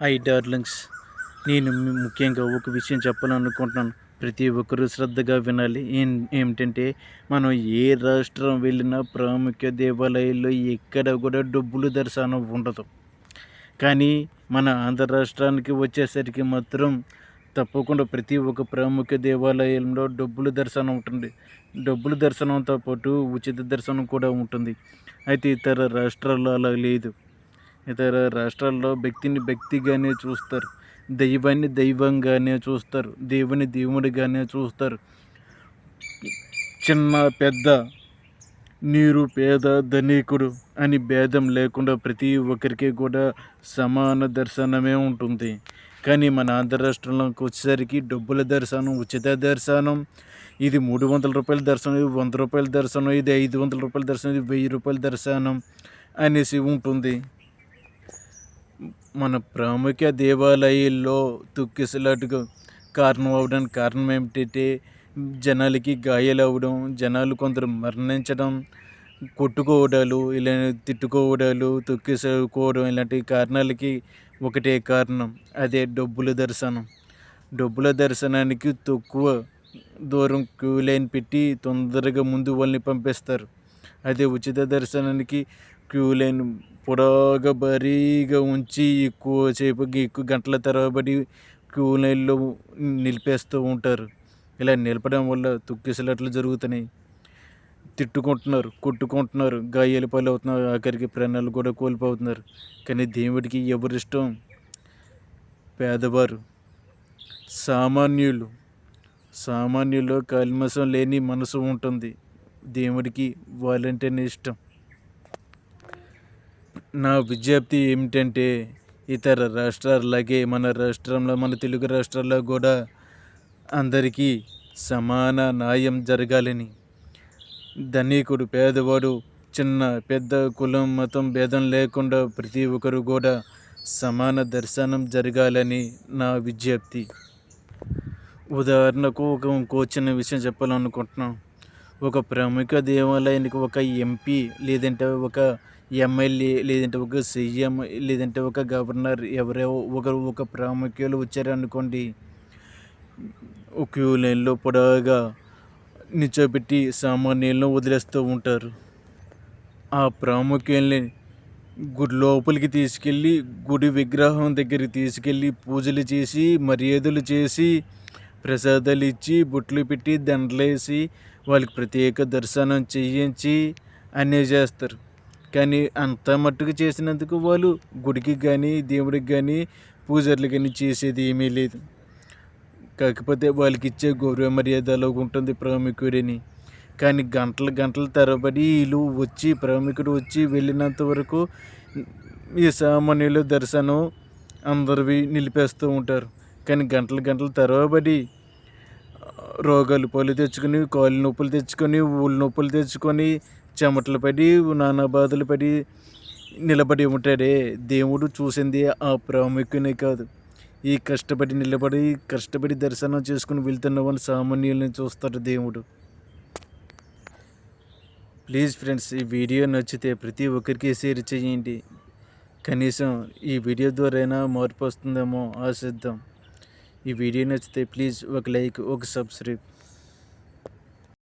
High darlings, నేను ముఖ్యంగా ఒక విషయం చెప్పాలనుకుంటున్నాను. ప్రతి ఒక్కరూ శ్రద్ధగా వినాలి. ఏమిటంటే, మనం ఏ రాష్ట్రం వెళ్ళినా ప్రాముఖ్య దేవాలయాల్లో ఎక్కడ కూడా డబ్బులు దర్శనం ఉండదు. కానీ మన ఆంధ్ర రాష్ట్రానికి వచ్చేసరికి మాత్రం తప్పకుండా ప్రతి ఒక్క ప్రాముఖ్య దేవాలయంలో డబ్బులు దర్శనం ఉంటుంది. డబ్బుల దర్శనంతో పాటు ఉచిత దర్శనం కూడా ఉంటుంది. అయితే ఇతర రాష్ట్రాల్లో అలా లేదు. ఇతర రాష్ట్రాల్లో భక్తిని భక్తిగానే చూస్తారు, దైవాన్ని దైవంగానే చూస్తారు, దేవుని దేవుడిగానే చూస్తారు. చిన్న పెద్ద, నీరు పేద ధనికుడు అని భేదం లేకుండా ప్రతి ఒక్కరికి కూడా సమాన దర్శనమే ఉంటుంది. కానీ మన ఆంధ్ర రాష్ట్రంలోకి వచ్చేసరికి డబ్బుల దర్శనం, ఉచిత దర్శనం, ఇది 300 రూపాయల దర్శనం, ఇది 100 రూపాయల దర్శనం, ఇది 500 రూపాయల దర్శనం, ఇది 1000 రూపాయల దర్శనం అనేసి ఉంటుంది. మన ప్రాముఖ్య దేవాలయాల్లో తొక్కిసలాటకు కారణం అవడానికి కారణం ఏమిటంటే, జనాలకి గాయాలు అవ్వడం, జనాలు కొందరు మరణించడం, కొట్టుకోవడాలు, ఇలా తిట్టుకోవడాలు, తొక్కిసుకోవడం, ఇలాంటి కారణాలకి ఒకటే కారణం, అదే డబ్బుల దర్శనం. డబ్బుల దర్శనానికి తక్కువ దూరం క్యూ లైన్ పెట్టి తొందరగా ముందు వాళ్ళని పంపిస్తారు. అదే ఉచిత దర్శనానికి క్యూ లైన్ పొడవుగా భారీగా ఉంచి ఎక్కువ గంటల తరబడి క్యూ లైన్లో నిలిపేస్తూ ఉంటారు. ఇలా నిలపడం వల్ల తొక్కిసలాట్లు జరుగుతున్నాయి, తిట్టుకుంటున్నారు, కొట్టుకుంటున్నారు, గాయాల పాలు అవుతున్నారు, ఆఖరికి ప్రాణాలు కూడా కోల్పోతున్నారు. కానీ దేవుడికి ఎవరిష్టం? పేదవారు, సామాన్యుల్లో కల్మషం లేని మనసు ఉంటుంది. దేవుడికి వాళ్ళంటేనే ఇష్టం. నా విజ్ఞప్తి ఏమిటంటే, ఇతర రాష్ట్రాలలాగే మన రాష్ట్రంలో, మన తెలుగు రాష్ట్రాల్లో కూడా అందరికీ సమాన న్యాయం జరగాలని, ధనికుడు పేదవాడు, చిన్న పెద్ద, కులం మతం భేదం లేకుండా ప్రతి ఒక్కరు కూడా సమాన దర్శనం జరగాలని నా విజ్ఞప్తి. ఉదాహరణకు ఇంకో చిన్న విషయం చెప్పాలనుకుంటున్నాం. ఒక ప్రముఖ దేవాలయానికి ఒక ఎంపీ, లేదంటే ఒక ఎమ్మెల్యే, లేదంటే ఒక సీఎం, లేదంటే ఒక గవర్నర్, ఎవరో ఒక ప్రాముఖ్యులు వచ్చారనుకోండి, క్యూ లైన్లో పొడవుగా నిల్చోబెట్టి సామాన్యులను వదిలేస్తూ ఉంటారు. ఆ ప్రాముఖ్యుల్ని గుడి లోపలికి తీసుకెళ్ళి, గుడి విగ్రహం దగ్గరికి తీసుకెళ్ళి పూజలు చేసి, మర్యాదలు చేసి, ప్రసాదాలు ఇచ్చి, బొట్లు పెట్టి, దండలేసి, వాళ్ళకి ప్రత్యేక దర్శనం చేయించి అన్నీ చేస్తారు. కానీ అంత మట్టుకు చేసినందుకు వాళ్ళు గుడికి కానీ, దేవుడికి కానీ, పూజలు కానీ చేసేది ఏమీ లేదు. కాకపోతే వాళ్ళకి ఇచ్చే గౌరవ మర్యాద అలాగ ఉంటుంది ప్రాముఖ్యుడిని. కానీ గంటల తరబడి వీళ్ళు వచ్చి, ప్రాముఖ్యుడు వచ్చి వెళ్ళినంత వరకు ఈ సామాన్యుల దర్శనం అందరివి నిలిపేస్తూ ఉంటారు. కానీ గంటల తరబడి రోగాలు పాలు తెచ్చుకొని, కాళ్ళు నొప్పులు తెచ్చుకొని, ఊళ్ళు నొప్పులు తెచ్చుకొని, చెమటలు పడి, నానా బాధలు పడి నిలబడి ఉంటాడే, దేవుడు చూసింది ఆ ప్రాముఖ్యునే కాదు, ఈ కష్టపడి దర్శనం చేసుకుని వెళ్తున్న వాళ్ళు సామాన్యుల్ని చూస్తాడు దేవుడు. ప్లీజ్ ఫ్రెండ్స్, ఈ వీడియో నచ్చితే ప్రతి ఒక్కరికి షేర్ చేయండి. కనీసం ఈ వీడియో ద్వారా అయినా మార్పు వస్తుందేమో ఆశిద్దాం. ఈ వీడియో నచ్చితే ప్లీజ్ ఒక లైక్, ఒక సబ్స్క్రైబ్.